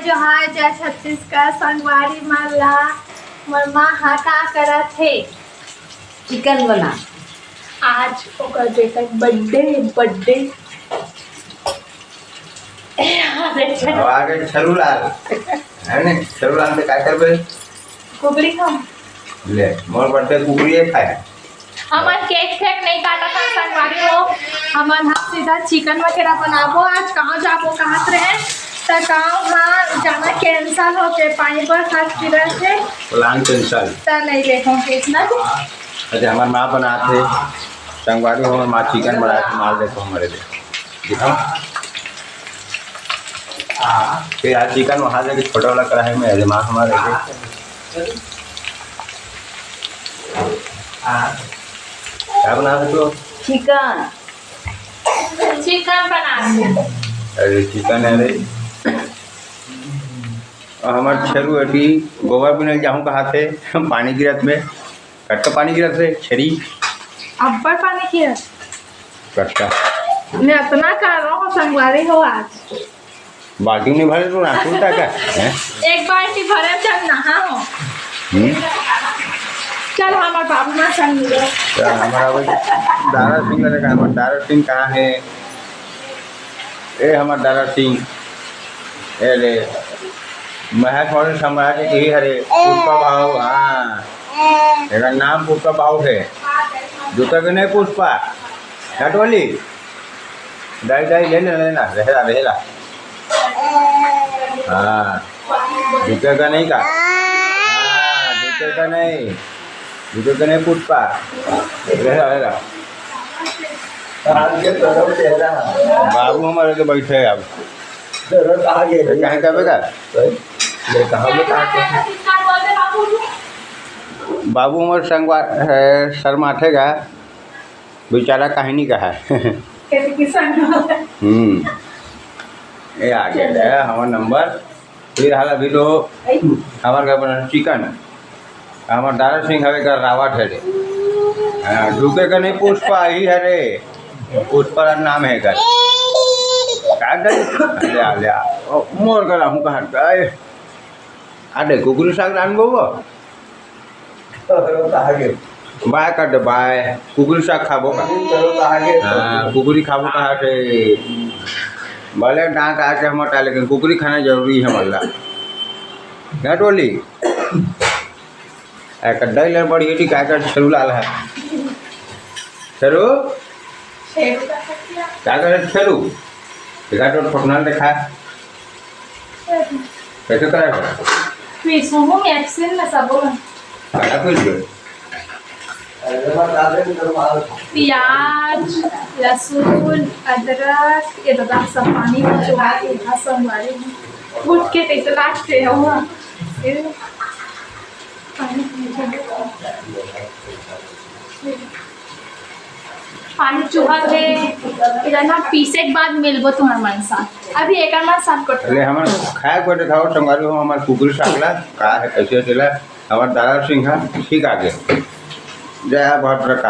जो है जय छत्तीसगढ़ संगवारी माला मरमा हा का करत थे चिकन बना। आज ओकर बेटा बर्थडे आगे छरुलाल है ने छरुलाल से काय करबे कुकड़ी खाम ले मोर बर्थडे कुकड़ी खाए हमन केक फेक नहीं काटा था संगवारी हो हमन हम सीधा चिकन वगैरह बनाबो आज कहाँ जाबो कहाँ रहे त गाँव हाँ जाना कैंसल होके पानी पर खास गिरा थे प्लान कैंसल त नहीं देखो कितना अरे हमार माँ बनाते संगवारी हो माँ चिकन बना के मार देखो हमारे दिखाओ फिर आज चिकन वहाँ जाके छोटा वाला कढ़ाई में अरे माँ हमारे क्या बना रहे हो चिकन चिकन बना अरे चिकन है रे हमार छरू अटी गोबर बिनल जाऊँ कहाँ थे पानी गिरत में कट्टा पानी गिरत रे छरी अब्बर पानी किया कट्टा मैं अपना कर रहा हूँ संगवारी हो आज बाल्टी में भरे तो नाखून तक है एक बाल्टी भरे चल नहा हो चल हमारे बाबू माँ संग मिलो हमारा वही दारा सिंह लगा हमारा दारा सिंह कहाँ है ए हमारा दारा सिंह ए रे महक और सम्राट यही हरे पुष्पा भाव हाँ तेरा नाम पुष्पा भाव है जूता के नहीं पुष्पा नटवाली दाई दाई लेना लेना रहेला रहेला हाँ जूते का नहीं का हाँ जूते का नहीं जूते का नहीं पुष्पा रहेला रहेला बाबू हमारे तो बैठे हैं अब कहाँ का बेटा बाबू हमारे संगवार शर्माठेगा बेचारा कहानी का है ये आ गया है हमारा नंबर फिर हाल अभी तो हमारे घर बना चिकन हमारा दारा सिंह हवे का रावट है रे ढूके का नहीं पुष्पा ही है रे पुष्पा नाम है कर ले मोर कर हूँ कहाँ गए अरे कुकुरी साग रान गो बाय कर दे बाय कुकुरी साग खाबो का हाँ कुकुरी खाबो कहाँ थे भले डांट आके हम हटा लेकिन कुकरी खाना जरूरी है मल्ला क्या टोली कड्डा ही बड़ी है क्या कर छरू लाल है छरू क्या कर छरू देखा तो ठोकना देखा कैसे करेगा प्याज लहसुन अदरक ये दादा सब पानी में चुहा के संगवारी उठ के तो लास्ट से हुआ पानी चुहा के इधर ना पीसे के बाद मिलबो तुम्हारे मन साथ अभी एक मन साथ को अरे हमार खाए को दिखाओ संगवारी हो हमार कुकुरी सागला का है कैसे चला हमार दारा सिंह ठीक आगे जय बहुत प्रकार।